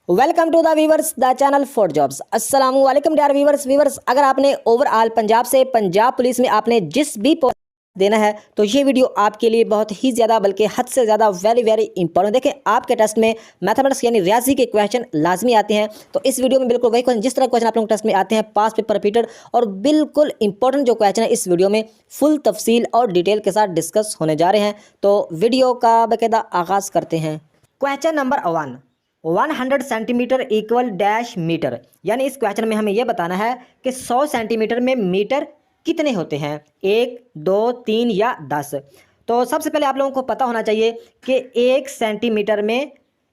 Welcome to the viewers the channel for jobs. अस्सलाम वालेकुम dear viewers, अगर आपने ओवरऑल पंजाब से पंजाब पुलिस में आपने जिस भी पोस्ट देना है तो ये वीडियो आपके लिए बहुत ही ज़्यादा बल्कि हद से ज़्यादा वेरी इंपॉर्टेंट। देखिए, आपके टेस्ट में मैथमेटिक्स यानी रियाजी के क्वेश्चन लाजमी आते हैं, तो इस वीडियो में बिल्कुल वही क्वेश्चन जिस तरह क्वेश्चन आप लोगों के टेस्ट में आते हैं, पास पेपर रिपीटेड और बिल्कुल इंपॉर्टेंट जो क्वेश्चन है इस वीडियो में फुल तफसील और डिटेल के साथ डिस्कस होने जा रहे हैं। तो वीडियो का बाकायदा आगाज़ करते हैं। Question number 100 centimetre equal dash metre, यानी इस क्वेश्चन में हमें यह बताना है कि 100 सेंटीमीटर में मीटर कितने होते हैं, 1, 2, 3 या 10। तो सबसे पहले आप लोगों को पता होना चाहिए कि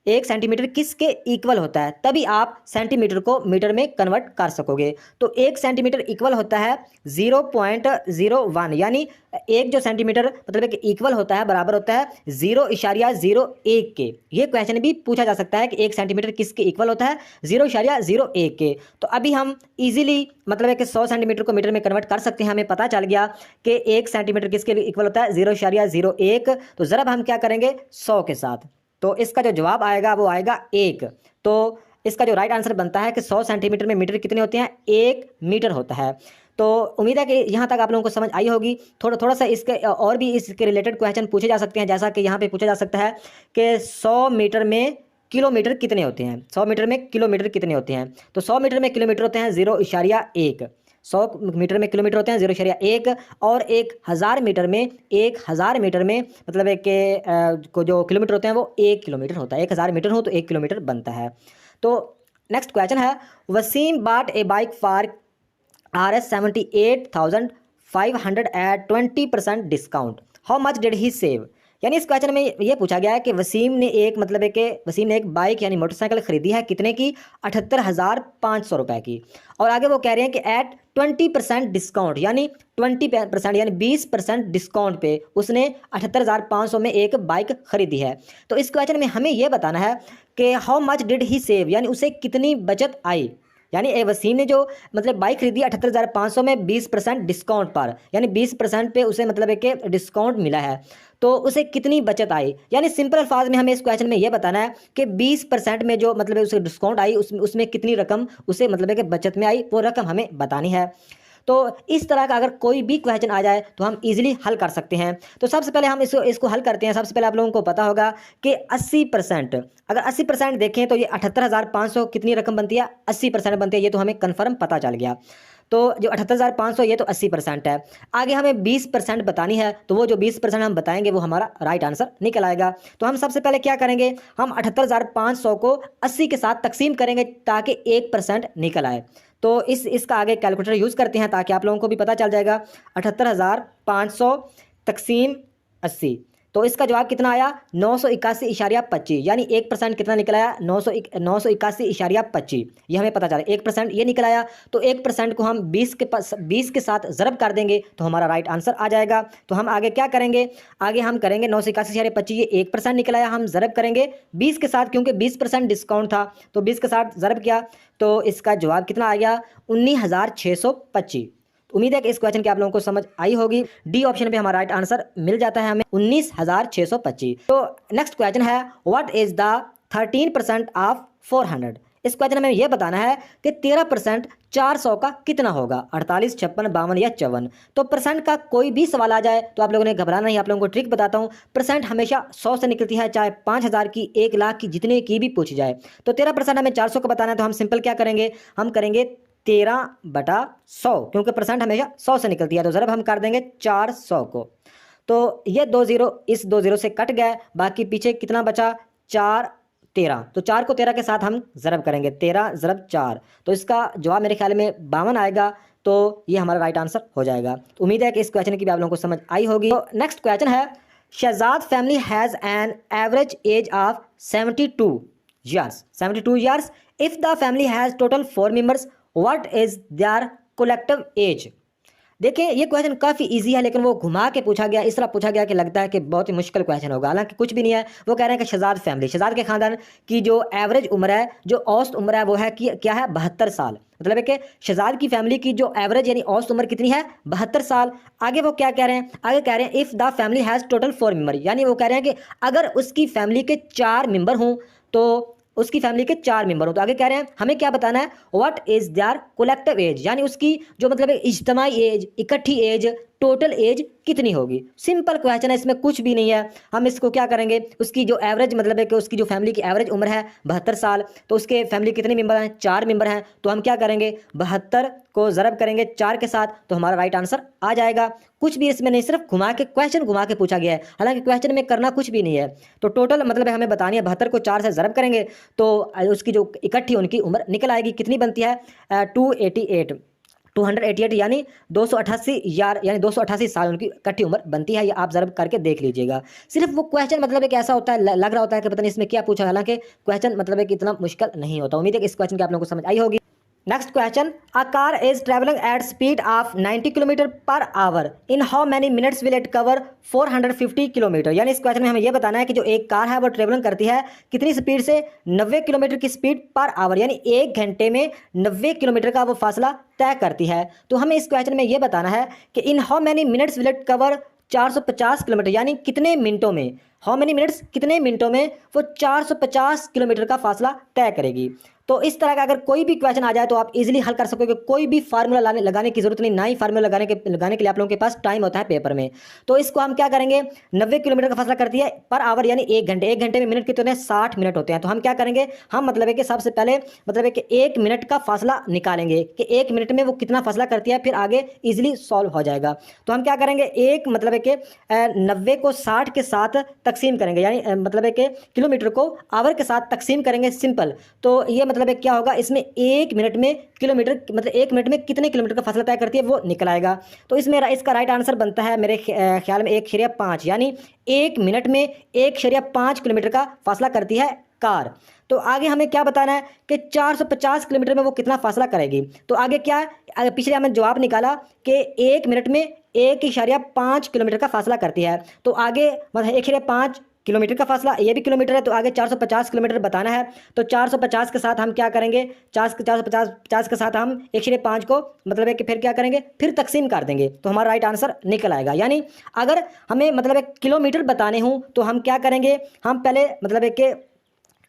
1 सेंटीमीटर किसके इक्वल होता है, तभी आप सेंटीमीटर को मीटर में कन्वर्ट कर सकोगे। तो 1 सेंटीमीटर इक्वल होता है 0.01, यानी एक जो सेंटीमीटर मतलब कि इक्वल होता है बराबर होता है 0.01 के। ये क्वेश्चन भी पूछा जा सकता है कि 1 सेंटीमीटर किसके इक्वल होता है, 0.01 के। तो अभी हम इजीली मतलब है कि 100 सेंटीमीटर को मीटर में कन्वर्ट कर सकते हैं। हमें पता चल गया कि 1 सेंटीमीटर किसके इक्वल होता है, 0.01। तो ज़रा हम क्या करेंगे 100 के साथ, तो इसका जो जवाब आएगा वो आएगा 1। तो इसका जो राइट आंसर बनता है कि 100 सेंटीमीटर में मीटर कितने होते हैं, 1 मीटर होता है। तो उम्मीद है कि यहाँ तक आप लोगों को समझ आई होगी। थोड़ा सा इसके और भी इसके रिलेटेड क्वेश्चन पूछे जा सकते हैं, जैसा कि यहाँ पे पूछा जा सकता है कि 100 मीटर में किलोमीटर कितने होते हैं, 100 मीटर में किलोमीटर कितने होते हैं। तो 100 मीटर में किलोमीटर होते हैं 0.1, 100 मीटर में किलोमीटर होते हैं 0.1, और 1000 मीटर में मतलब है कि को जो किलोमीटर होते हैं वो 1 किलोमीटर होता है। 1000 मीटर हो तो 1 किलोमीटर बनता है। तो नेक्स्ट क्वेश्चन है, Wasim bought a bike for Rs78,500 at 20% discount, how much did he save. यानी इस क्वेश्चन में ये पूछा गया है कि वसीम ने एक मतलब है कि वसीम ने एक बाइक यानी मोटरसाइकिल खरीदी है, कितने की, 78,500 रुपए की। और आगे वो कह रहे हैं कि एट 20% डिस्काउंट, यानी 20% यानी 20% डिस्काउंट पे उसने 78,500 में एक बाइक खरीदी है। तो इस क्वेश्चन में हमें यह बताना है कि how much did he save, यानी उसे कितनी बचत आई। यानी ए वसीम ने जो मतलब बाइक खरीदी 78,500 में 20% डिस्काउंट पर, यानी 20% पे उसे मतलब है कि डिस्काउंट मिला है, तो उसे कितनी बचत आई। यानी सिंपल अल्फाज में हमें इस क्वेश्चन में यह बताना है कि 20% में जो मतलब है उसे डिस्काउंट आई उसमें कितनी रकम उसे मतलब है कि बचत में आई, वो रकम हमें बतानी है। तो इस तरह का अगर कोई भी क्वेश्चन आ जाए तो हम इजीली हल कर सकते हैं। तो सबसे पहले हम इसको हल करते हैं। सबसे पहले आप लोगों को पता होगा कि 80%, अगर 80% देखें तो ये 78,500 कितनी रकम बनती है, 80% बनती है। ये तो हमें कन्फर्म पता चल गया। तो जो 78,500 ये तो 80% है। आगे हमें 20% बतानी है, तो वो जो 20% हम बताएंगे वो हमारा राइट आंसर निकल आएगा। तो हम सबसे पहले क्या करेंगे, हम 78,500 को 80 के साथ तकसीम करेंगे ताकि 1% निकल आए। तो इसका आगे कैलकुलेटर यूज़ करते हैं ताकि आप लोगों को भी पता चल जाएगा। 78,500 तकसीम 80, तो इसका जवाब कितना आया, 981.25, यानी 1% कितना निकल आया, 981.25। ये हमें पता चला 1% ये निकल आया। तो 1% को हम 20 के साथ ज़रब कर देंगे तो हमारा राइट आंसर आ जाएगा। तो हम आगे क्या करेंगे, आगे हम करेंगे 981.25, ये 1% निकल आया, हम ज़रब करेंगे 20 के साथ, क्योंकि 20% डिस्काउंट था तो 20 के साथ ज़रब किया, तो इसका जवाब कितना आ गया, 19,625। उम्मीद है कि इस क्वेश्चन की आप लोगों को समझ आई होगी। डी ऑप्शन पे हमारा राइट आंसर मिल जाता है हमें 19,625। तो नेक्स्ट क्वेश्चन है, व्हाट इज द 13% ऑफ 400। इस क्वेश्चन में यह बताना है कि 13% 400 का कितना होगा, 48, 56, 52 या 54। तो परसेंट का कोई भी सवाल आ जाए तो आप लोगों ने घबराना नहीं। आप लोगों को ट्रिक बताता हूँ, परसेंट हमेशा 100 से निकलती है, चाहे 5,000 की, 1 लाख की, जितने की भी पूछी जाए। तो 13% हमें 400 का बताना है, तो हम सिंपल क्या करेंगे, हम करेंगे 13/100, क्योंकि परसेंट हमेशा 100 से निकलती है। तो ज़रा हम कर देंगे 400 को। तो ये 2 0 इस 2 0 से कट गए, बाकी पीछे कितना बचा, 4, 13। तो 4 को 13 के साथ हम ज़रब करेंगे, 13 ज़रब 4, तो इसका जवाब मेरे ख्याल में 52 आएगा। तो ये हमारा राइट आंसर हो जाएगा। तो उम्मीद है कि इस क्वेश्चन की भी आप लोगों को समझ आई होगी। तो नेक्स्ट क्वेश्चन है, Shahzad family has an average age of 72 years. 72 years. If the family has total 4 members, what is their collective age. देखिए, ये क्वेश्चन काफ़ी इजी है, लेकिन वो घुमा के पूछा गया, इस तरह पूछा गया कि लगता है कि बहुत ही मुश्किल क्वेश्चन होगा। हालांकि कुछ भी नहीं है। वो कह रहे हैं कि शहजाद फैमिली, शहजाद के खानदान की जो एवरेज उम्र है, जो औसत उम्र है, वो है कि क्या है, 72 साल। मतलब है कि शहजाद की फैमिली की जो एवरेज यानी औसत उम्र कितनी है, 72 साल। आगे वो क्या कह रहे हैं, आगे कह रहे हैं if the family has total 4 member, यानी वो कह रहे हैं कि अगर उसकी फैमिली के 4 मेंबर हों तो उसकी फैमिली के 4 मेंबर हो। तो आगे कह रहे हैं हमें क्या बताना है, what is their collective age, यानी उसकी जो मतलब इज्तिमाई एज, इकट्ठी एज, टोटल एज कितनी होगी। सिंपल क्वेश्चन है, इसमें कुछ भी नहीं है। हम इसको क्या करेंगे, उसकी जो एवरेज मतलब है कि उसकी जो फैमिली की एवरेज उम्र है 72 साल, तो उसके फैमिली कितने मेंबर हैं, 4 मेंबर हैं। तो हम क्या करेंगे, 72 को ज़रब करेंगे 4 के साथ, तो हमारा राइट आंसर आ जाएगा। कुछ भी इसमें नहीं, सिर्फ घुमा के क्वेश्चन घुमा के पूछा गया है, हालांकि क्वेश्चन में करना कुछ भी नहीं है। तो टोटल मतलब हमें बतानी है, 72 को 4 से ज़रब करेंगे तो उसकी जो इकट्ठी उनकी उम्र निकल आएगी। कितनी बनती है, 288 यानी 288 यानी 288 साल उनकी इकट्ठी उम्र बनती है। ये आप ज़रब करके देख लीजिएगा। सिर्फ वो क्वेश्चन मतलब एक ऐसा होता है, लग रहा होता है कि पता नहीं इसमें क्या पूछा, हालांकि क्वेश्चन मतलब है कि इतना मुश्किल नहीं होता। उम्मीद है कि इस क्वेश्चन की आप लोगों को समझ आई होगी। Next question, a car is travelling at speed of 90 kilometre per hour, in how many minutes will it cover 450 kilometre. यानी इस क्वेश्चन में हमें यह बताना है कि जो एक कार है वो ट्रेवलिंग करती है कितनी स्पीड से, 90 किलोमीटर की स्पीड पर आवर, यानी 1 घंटे में 90 किलोमीटर का वो फासला तय करती है। तो हमें इस क्वेश्चन में यह बताना है कि in how many minutes will it cover 450 kilometre, यानी कितने मिनटों में, हाउ मेनी मिनट्स कितने मिनटों में वो 450 किलोमीटर का फासला तय करेगी। तो इस तरह का अगर कोई भी क्वेश्चन आ जाए तो आप इजीली हल कर सकोगे, कोई भी फार्मूला लगाने की जरूरत नहीं, ना ही फार्मूला लगाने के लिए आप लोगों के पास टाइम होता है पेपर में। तो इसको हम क्या करेंगे, 90 किलोमीटर का फासला करती है पर आवर, यानी 1 घंटे में मिनट कितने, 60 मिनट होते हैं। तो हम क्या करेंगे, हम मतलब है कि सबसे पहले मतलब है कि 1 मिनट का फासला निकालेंगे कि 1 मिनट में वो कितना फासला करती है, फिर आगे इजिली सॉल्व हो जाएगा। तो हम क्या करेंगे, एक मतलब है कि 90 को 60 के साथ तकसीम करेंगे, यानी मतलब है कि किलोमीटर को आवर के साथ तकसीम करेंगे, सिंपल। तो ये मतलब है क्या होगा, इसमें 1 मिनट में किलोमीटर मतलब 1 मिनट में कितने किलोमीटर का फासला तय करती है वो निकल आएगा। तो इसमें इसका राइट आंसर बनता है मेरे ख्याल में 1/5, यानी 1 मिनट में 1/5 किलोमीटर का फासला करती है कार। तो आगे हमें क्या बताना है कि 450 किलोमीटर में वो कितना फासला करेगी। तो आगे क्या है, पिछले हमें जवाब निकाला कि 1 मिनट में 1/5 किलोमीटर का फासला करती है। तो आगे मतलब 1/5 किलोमीटर का फासला, ये भी किलोमीटर है, तो आगे 450 किलोमीटर बताना है। तो 450 के साथ हम क्या करेंगे, 450 के साथ हम 1/5 को मतलब है कि फिर क्या करेंगे, फिर तकसीम कर देंगे, तो हमारा राइट आंसर निकल आएगा। यानी अगर हमें मतलब एक किलोमीटर बताने हों तो हम क्या करेंगे, हम पहले मतलब है कि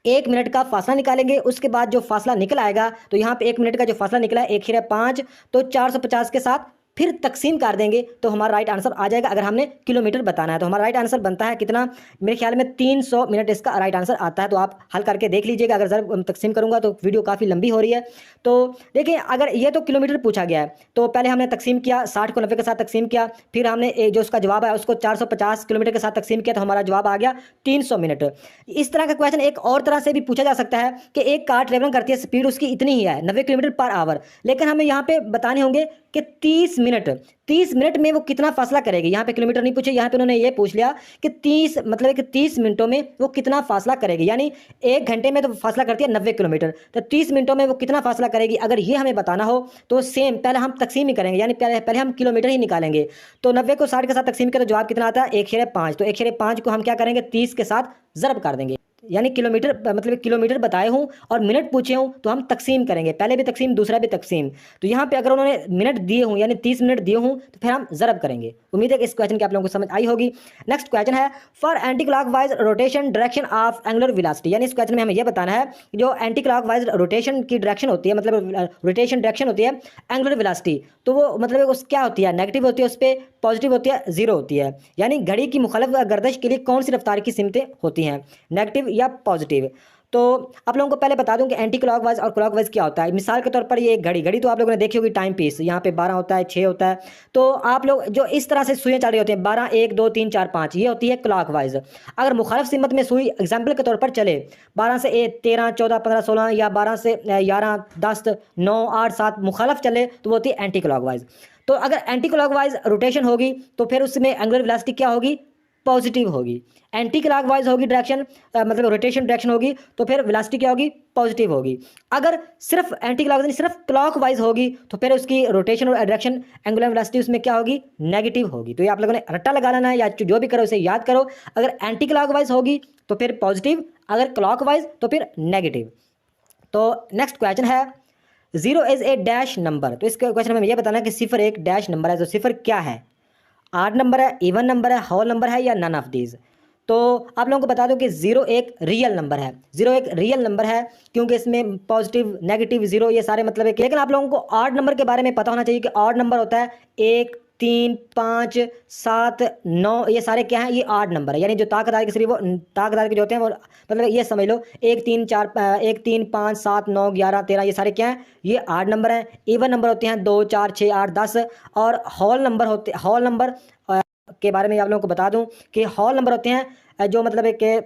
1 मिनट का फासला निकालेंगे, उसके बाद जो फासला निकल आएगा, तो यहाँ पे 1 मिनट का जो फासला निकला है 1/5, तो 450 के साथ फिर तकसीम कर देंगे तो हमारा राइट आंसर आ जाएगा। अगर हमने किलोमीटर बताना है तो हमारा राइट आंसर बनता है कितना, मेरे ख्याल में 300 मिनट इसका राइट आंसर आता है। तो आप हल करके देख लीजिएगा, अगर ज़रा तकसीम करूंगा तो वीडियो काफ़ी लंबी हो रही है। तो देखिए, अगर ये तो किलोमीटर पूछा गया है, तो पहले हमने तकसीम किया, 60 को 90 के साथ तकसीम किया, फिर हमने जो उसका जवाब है उसको 450 किलोमीटर के साथ तकसीम किया, तो हमारा जवाब आ गया 300 मिनट। इस तरह का क्वेश्चन एक और तरह से भी पूछा जा सकता है कि एक कार ट्रेवलिंग करती है, स्पीड उसकी इतनी ही है 90 किलोमीटर पर आवर, लेकिन हमें यहाँ पे बताने होंगे कि 30 मिनट में वो कितना फासला करेगी। यहाँ पे किलोमीटर नहीं पूछे, यहाँ पे उन्होंने ये पूछ लिया कि 30 मतलब कि 30 मिनटों में वो कितना फासला करेगी, यानी 1 घंटे में तो फासला करती है 90 किलोमीटर, तो 30 मिनटों में वो कितना फासला करेगी। अगर ये हमें बताना हो तो सेम पहले हम तकसीम ही करेंगे, यानी पहले हम किलोमीटर ही निकालेंगे। तो 90 को 60 के साथ तकसीम करें तो जवाब कितना आता है, 1/5। तो 1/5 को हम क्या करेंगे, 30 के साथ ज़रब कर देंगे, यानी किलोमीटर मतलब किलोमीटर बताए हूँ और मिनट पूछे हूँ तो हम तकसीम करेंगे, पहले भी तकसीम दूसरा भी तकसीम। तो यहाँ पे अगर उन्होंने मिनट दिए हूँ यानी 30 मिनट दिए हूँ तो फिर हम ज़रब करेंगे। उम्मीद है कि इस क्वेश्चन की आप लोगों को समझ आई होगी। नेक्स्ट क्वेश्चन है, for anti clockwise rotation direction of angular velocity, यानी इस क्वेश्चन में हमें यह बताना है जो एंटी क्लॉकवाइज रोटेशन की डायरेक्शन होती है, मतलब रोटेशन डायरेक्शन होती है एंगुलर वेलोसिटी, तो वो मतलब उस क्या होती है, नेगेटिव होती है, उस पर पॉजिटिव होती है, जीरो होती है। यानी घड़ी की मुखालिफ गर्दश के लिए कौन सी रफ्तार की सिमतें होती हैं, नेगेटिव या पॉजिटिव। तो आप लोगों को पहले बता दूं कि एंटी क्लॉकवाइज और क्लॉकवाइज क्या होता है। मिसाल के तौर पर ये एक घड़ी तो आप लोगों ने देखी होगी, टाइम पीस, यहाँ पे 12 होता है, 6 होता है। तो आप लोग जो इस तरह से सुइयां चल रही होती हैं 12, 1, 2, 3, 4, 5, ये होती है क्लॉकवाइज। अगर मुखालिफ सिमत में सुई एग्जाम्पल के तौर पर चले 12 से 13, 14, 15, 16 या 12 से 11, 10, 9, 8, 7 मुखालिफ चले तो वो होती है एंटी क्लॉकवाइज। तो अगर एंटी क्लॉकवाइज रोटेशन होगी तो फिर उसमें एंगुलर वेलोसिटी क्या होगी, पॉजिटिव होगी। एंटी क्लॉकवाइज होगी डायरेक्शन मतलब रोटेशन डायरेक्शन होगी तो फिर वेलोसिटी क्या होगी, पॉजिटिव होगी। अगर सिर्फ एंटी क्लॉकवाइज सिर्फ क्लॉकवाइज होगी तो फिर उसकी रोटेशन और डायरेक्शन एंगुलर वेलोसिटी उसमें क्या होगी, नेगेटिव होगी। तो ये आप लोगों ने रट्टा लगा लेना है या जो भी करो उसे याद करो। अगर एंटी क्लॉकवाइज होगी तो फिर पॉजिटिव, अगर क्लॉकवाइज तो फिर नेगेटिव। तो नेक्स्ट क्वेश्चन है, 0 इज ए डैश नंबर। तो इस क्वेश्चन में यह बताना है कि सिफर एक डैश नंबर है। तो सिफर क्या है, आड नंबर है, इवन नंबर है, होल नंबर है या नन ऑफ दीज। तो आप लोगों को बता दो कि जीरो एक रियल नंबर है, जीरो एक रियल नंबर है क्योंकि इसमें पॉजिटिव नेगेटिव जीरो ये सारे मतलब है। लेकिन आप लोगों को ऑड नंबर के बारे में पता होना चाहिए कि ऑड नंबर होता है 1, 3, 5, 7, 9, ये सारे क्या हैं, ये ऑड नंबर है। यानी जो ताकतदार के सिर्फ वो ताकतदार के जो होते हैं वो मतलब ये समझ लो 1, 3, 4, 1, 3, 5, 7, 9, 11, 13 ये सारे क्या हैं, ये ऑड नंबर हैं। इवन नंबर होते हैं 2, 4, 6, 8, 10 और होल नंबर होते, होल नंबर के बारे में आप लोगों को बता दूं कि होल नंबर होते हैं जो मतलब है कि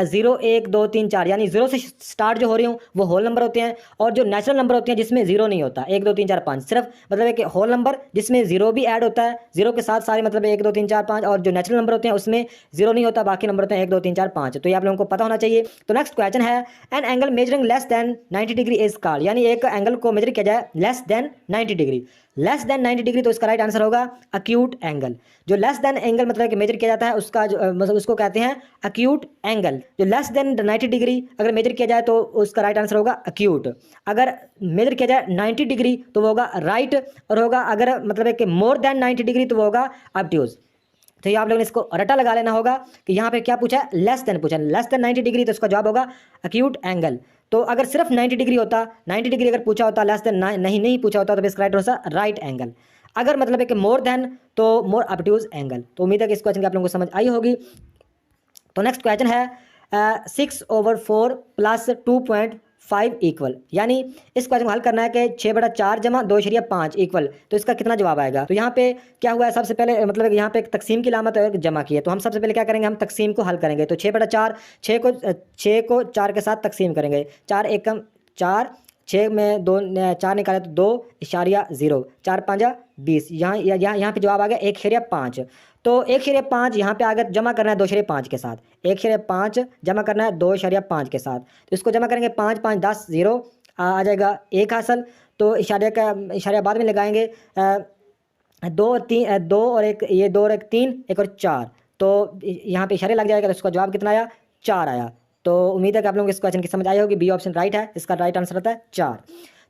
0, 1, 2, 3, 4 यानी जीरो से स्टार्ट जो हो रही हूँ वो होल नंबर होते हैं। और जो नेचुरल नंबर होते हैं जिसमें जीरो नहीं होता, 1, 2, 3, 4, 5 सिर्फ मतलब है कि होल नंबर जिसमें जीरो भी ऐड होता है, जीरो के साथ सारे मतलब 1, 2, 3, 4, 5। और जो नेचुरल नंबर होते हैं उसमें जीरो नहीं होता, बाकी नंबर होते हैं 1, 2, 3, 4, 5। तो ये आप लोगों को पता होना चाहिए। तो नेक्स्ट क्वेश्चन है an angle measuring less than 90 degree is called, यानी एक एंगल को मेजर किया जाए less than 90 degree, less than 90 degree, तो इसका राइट आंसर होगा अक्यूट एंगल। जो लेस देन एंगल मतलब कि मेजर किया जाता है उसका जो मतलब उसको कहते हैं अक्यूट एंगल। जो लेस देन 90 डिग्री अगर मेजर किया जाए तो उसका राइट आंसर होगा अक्यूट। अगर मेजर किया जाए 90 डिग्री तो वो होगा राइट, और होगा अगर मतलब है कि मोर देन 90 डिग्री तो वो होगा ऑब्ट्यूज। तो ये आप लोगों ने इसको रटा लगा लेना होगा कि यहाँ पे क्या पूछा है, लेस देन पूछा है, लेस देन 90 डिग्री तो इसका जवाब होगा अक्यूट एंगल। तो अगर सिर्फ 90 डिग्री होता, 90 डिग्री अगर पूछा होता, लेस देन नहीं पूछा होता तो इसका राइट होता राइट एंगल। अगर मतलब है कि मोर देन तो मोर ऑब्ट्यूज एंगल। तो उम्मीद है कि इस क्वेश्चन की आप लोगों को समझ आई होगी। तो नेक्स्ट क्वेश्चन है 6/4 प्लस 2.5 इक्वल, यानी इस क्वेश्चन को हल करना है कि 6/4 जमा 2.5 इक्वल, तो इसका कितना जवाब आएगा। तो यहाँ पे क्या हुआ है, सबसे पहले मतलब यहाँ पे एक तकसीम की लामत और एक जमा की है। तो हम सबसे पहले क्या करेंगे, हम तकसीम को हल करेंगे। तो 6/4 6 को 4 के साथ तकसीम करेंगे, 4 एकम 4, 6 में 2 4 निकाले तो 2.0, 4 5 20, यहाँ पे जवाब आ गया 1.5। तो 1.5 यहाँ पे आगे जमा करना है 2.5 के साथ, 1.5 जमा करना है 2.5 के साथ। तो इसको जमा करेंगे 5 5 10 0 आ जाएगा 1 हासिल। तो इशारे बाद में लगाएंगे 2 3 2 और 1, ये 2 और 1 3, 1 और 4। तो यहाँ पे इशारे लग जाएगा, तो इसका जवाब कितना आया, 4 आया। तो उम्मीद है कि आप लोगों को इस क्वेश्चन की समझ आई होगी। बी ऑप्शन राइट है, इसका राइट आंसर होता है 4।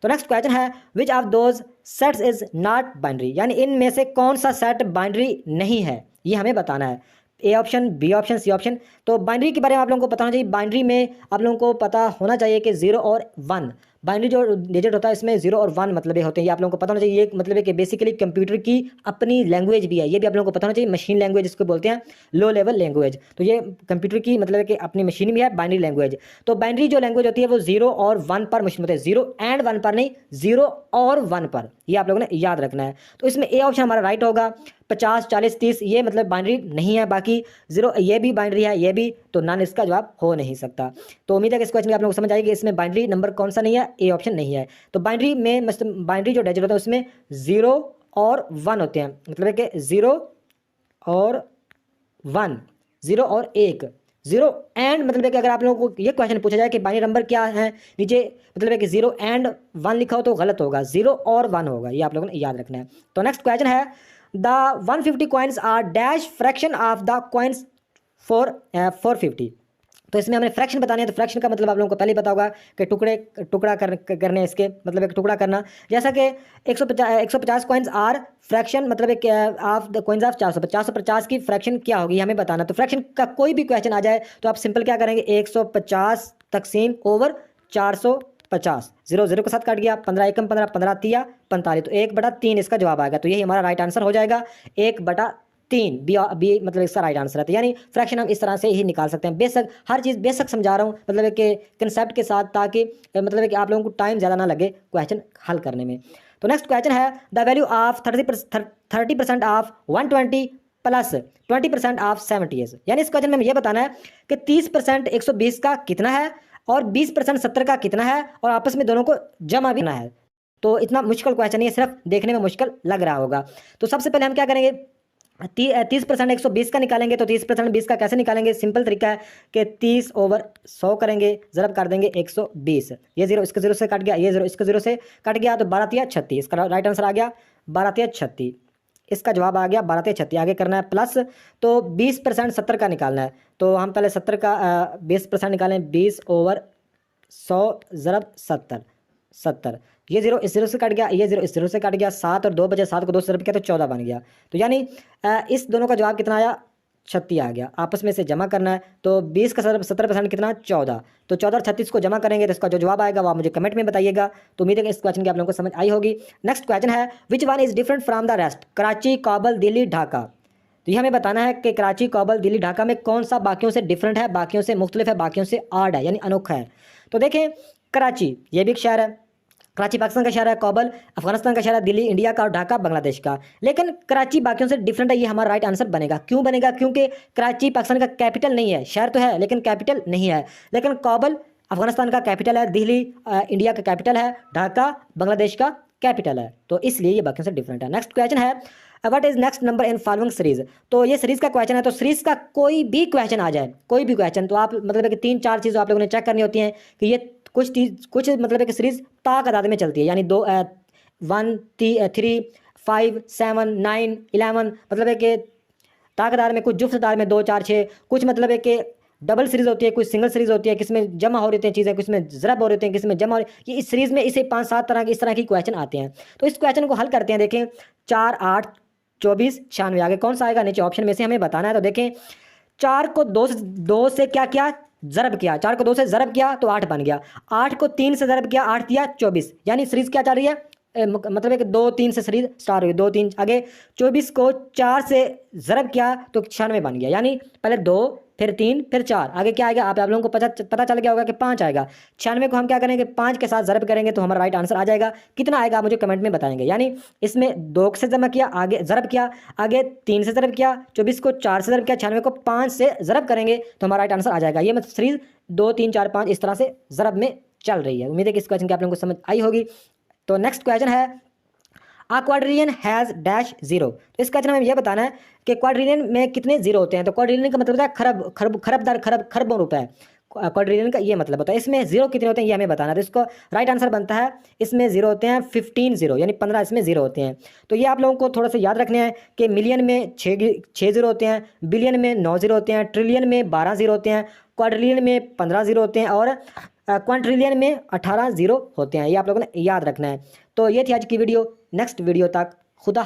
तो नेक्स्ट क्वेश्चन है which of those sets is not binary, यानी इनमें से कौन सा सेट बाइनरी नहीं है, ये हमें बताना है। A option, B option, C option. तो बाइनरी के बारे में आप लोगों को पता होना चाहिए। बाइनरी में आप लोगों को पता होना चाहिए कि 0 और 1, बाइनरी जो डिजिट होता है इसमें 0 और 1 मतलब ये होते हैं, ये आप लोगों को पता होना चाहिए। ये मतलब है कि बेसिकली कंप्यूटर की अपनी लैंग्वेज भी है, ये भी आप लोगों को पता होना चाहिए। मशीन लैंग्वेज इसको बोलते हैं, लो लेवल लैंग्वेज। तो ये कंप्यूटर की मतलब है कि अपनी मशीन भी है बाइनरी लैंग्वेज। तो बाइनरी जो लैंग्वेज होती है वो 0 और 1 पर मशीन होती है, 0 एंड 1 पर नहीं, 0 और 1 पर, ये आप लोगों ने याद रखना है। तो इसमें ए ऑप्शन हमारा राइट होगा। 50 40 30 ये मतलब बाइनरी नहीं है, बाकी 0 ये भी बाइनरी है, ये भी, तो नॉन इसका जवाब हो नहीं सकता। तो उम्मीद है कि इस क्वेश्चन में आप लोग समझ आएगी इसमें बाइनरी नंबर कौन सा नहीं है, ए ऑप्शन नहीं है। तो बाइनरी में मतलब बाइनरी जो डिजिट होता है उसमें 0 और 1 होते हैं, मतलब है कि 0 और 1, 0 और 1, 0 एंड मतलब है कि अगर आप लोगों को ये क्वेश्चन पूछा जाए कि बाइनरी नंबर क्या है, नीचे मतलब है कि 0 एंड 1 लिखा हो तो गलत होगा, 0 और 1 होगा, ये आप लोगों ने याद रखना है। तो नेक्स्ट क्वेश्चन है the 150 coins are dash fraction of the coins 450। तो इसमें हमें फ्रैक्शन बताने हैं। तो फ्रैक्शन का मतलब आप लोगों को पहले ही पता होगा कि टुकड़ा करने, इसके मतलब एक टुकड़ा करना। जैसा कि 150 कॉइन्स आर फ्रैक्शन मतलब एक ऑफ द कॉइन्स ऑफ 450 की फ्रैक्शन क्या होगी हमें बताना। तो फ्रैक्शन का कोई भी क्वेश्चन आ जाए तो आप सिंपल क्या करेंगे, 150 तकसीम ओवर 450, 0 0 के साथ काट गया, 15 एकम 15, 15 तिया 45, तो 1/3 इसका जवाब आएगा। तो यही हमारा राइट आंसर हो जाएगा, 1/3 बी मतलब इसका राइट आंसर है। तो यानी फ्रैक्शन हम इस तरह से ही निकाल सकते हैं। बेशक हर चीज़ बेशक समझा रहा हूँ मतलब है कि कंसेप्ट के साथ, ताकि मतलब है कि आप लोगों को टाइम ज़्यादा ना लगे क्वेश्चन हल करने में। तो नेक्स्ट क्वेश्चन है the value of 30% of 120 plus 20% of 70 is, यानी इस क्वेश्चन में ये बताना है कि 30% 120 का कितना है और 20% 70 का कितना है, और आपस में दोनों को जमा भी करना है। तो इतना मुश्किल क्वेश्चन नहीं है, सिर्फ देखने में मुश्किल लग रहा होगा। तो सबसे पहले हम क्या करेंगे, 30% 120 का निकालेंगे। तो 30% 20 का कैसे निकालेंगे, सिंपल तरीका है कि 30/100 करेंगे, ज़रब कर देंगे 120, ये 0 इसके 0 से कट गया, ये 0 इसके 0 से कट गया, तो 12 तिया 36, इसका राइट आंसर आ गया 12 तिया 36, इसका जवाब आ गया 12 तिया 36। आगे करना है प्लस, तो 20% 70 का निकालना है। तो हम पहले 70 का 20% निकालें, 20/100 ज़रब 70, ये 0 इस 0 से कट गया, ये 0 इस 0 से कट गया, 7 और 2 बचे, 7 को 2 से ज़रब किया तो 14 बन गया। तो यानी इस दोनों का जवाब कितना आया, 36 आ गया, आपस में से जमा करना है। तो 20 का 70% कितना, 14। तो 14 और 36 को जमा करेंगे तो इसका जो जवाब आएगा वो आप मुझे कमेंट में बताइएगा। तो उम्मीद है कि इस क्वेश्चन की आप लोगों को समझ आई होगी। नेक्स्ट क्वेश्चन है, which one is different from the rest, Karachi, Kabul, Delhi, Dhaka. तो ये हमें बताना है कि कराची, काबुल, दिल्ली, ढाका में कौन सा बाकियों से डिफरेंट है, बाकियों से मुख्तलिफ है, बाकियों से आड है, यानी अनोखा है। तो देखें, कराची ये भी एक शहर है, कराची पाकिस्तान का शहर है, काबुल अफगानिस्तान का शहर है, दिल्ली इंडिया का और ढाका बांग्लादेश का। लेकिन कराची बाकियों से डिफरेंट है, ये हमारा राइट आंसर बनेगा। क्यों बनेगा? क्योंकि कराची पाकिस्तान का कैपिटल नहीं है, शहर तो है लेकिन कैपिटल नहीं है। लेकिन काबुल अफगानिस्तान का कैपिटल है, दिल्ली इंडिया का कैपिटल है, ढाका बांग्लादेश का कैपिटल है, तो इसलिए ये बाकियों से डिफरेंट है। नेक्स्ट क्वेश्चन है, what is next number in following series. तो ये सीरीज का क्वेश्चन है, तो सीरीज का कोई भी क्वेश्चन आ जाए, कोई भी क्वेश्चन, तो आप मतलब है कि 3-4 चीज़ आप लोगों ने चेक करनी होती हैं कि ये कुछ मतलब है कि सीरीज ता तादाद में चलती है, यानी 2 1 3 5 7 9 11, मतलब है कि ताकदार में कुछ जुफ्त तादाद में 2 4 6, कुछ मतलब है कि डबल सीरीज होती है, कुछ सिंगल सीरीज होती है, किसमें जमा हो रही हैं चीज़ें, किसमें ज़रब हो रही हैं, किसमें जमा हो रही। ये इस सीरीज में इसे 5-7 तरह के इस तरह की क्वेश्चन आते हैं। तो इस क्वेश्चन को हल करते हैं। देखें, 4 8 24 96, आगे कौन सा आएगा, नीचे ऑप्शन में से हमें बताना है। तो देखें, 4 को 2 से क्या किया, ज़रब किया, 4 को 2 से ज़रब किया तो 8 बन गया, 8 को 3 से ज़रब किया, 8 दिया 24, यानी सीरीज क्या चल रही है, मतलब है कि 2-3 से सीरीज स्टार्ट हुई, 2-3 आगे। 24 को 4 से ज़रब किया तो 96 बन गया, यानी पहले 2 फिर 3 फिर 4, आगे क्या आएगा, आप लोगों को पता चल गया होगा कि 5 आएगा। 96 को हम क्या करेंगे, 5 के साथ ज़रब करेंगे तो हमारा राइट आंसर आ जाएगा। कितना आएगा आप मुझे कमेंट में बताएंगे। यानी इसमें 2 से जमा किया, आगे ज़रब किया, आगे 3 से ज़रब किया, 24 को 4 से ज़रब किया, 96 को 5 से ज़रब करेंगे तो हमारा राइट आंसर आ जाएगा। ये मतलब सीरीज 2 3 4 5 इस तरह से ज़रब में चल रही है। उम्मीद है कि इस क्वेश्चन की आप लोगों को समझ आई होगी। तो नेक्स्ट क्वेश्चन है, आ क्वाड्रिलियन हैज़ डैश जीरो। तो इस क्वेश्चन में यह बताना है कि क्वाड्रिलियन में कितने जीरो होते हैं। तो क्वाड्रिलियन का मतलब होता है खरब, खरबदार, खरबों रुपए। क्वाड्रिलियन का ये मतलब होता है। इसमें जीरो कितने होते हैं ये हमें बताना है। तो इसको राइट आंसर बनता है, इसमें जीरो होते हैं 15 जीरो, यानी 15 इसमें जीरो होते हैं। तो ये आप लोगों को थोड़ा सा याद रखने हैं कि मिलियन में 6 जीरो होते हैं, बिलियन में 9 जीरो होते हैं, ट्रिलियन में 12 जीरो होते हैं, क्वाड्रिलियन में 15 जीरो होते हैं और क्वाड्रिलियन में 18 जीरो होते हैं। ये आप लोगों ने याद रखना है। तो ये थी आज की वीडियो। नेक्स्ट वीडियो तक खुदा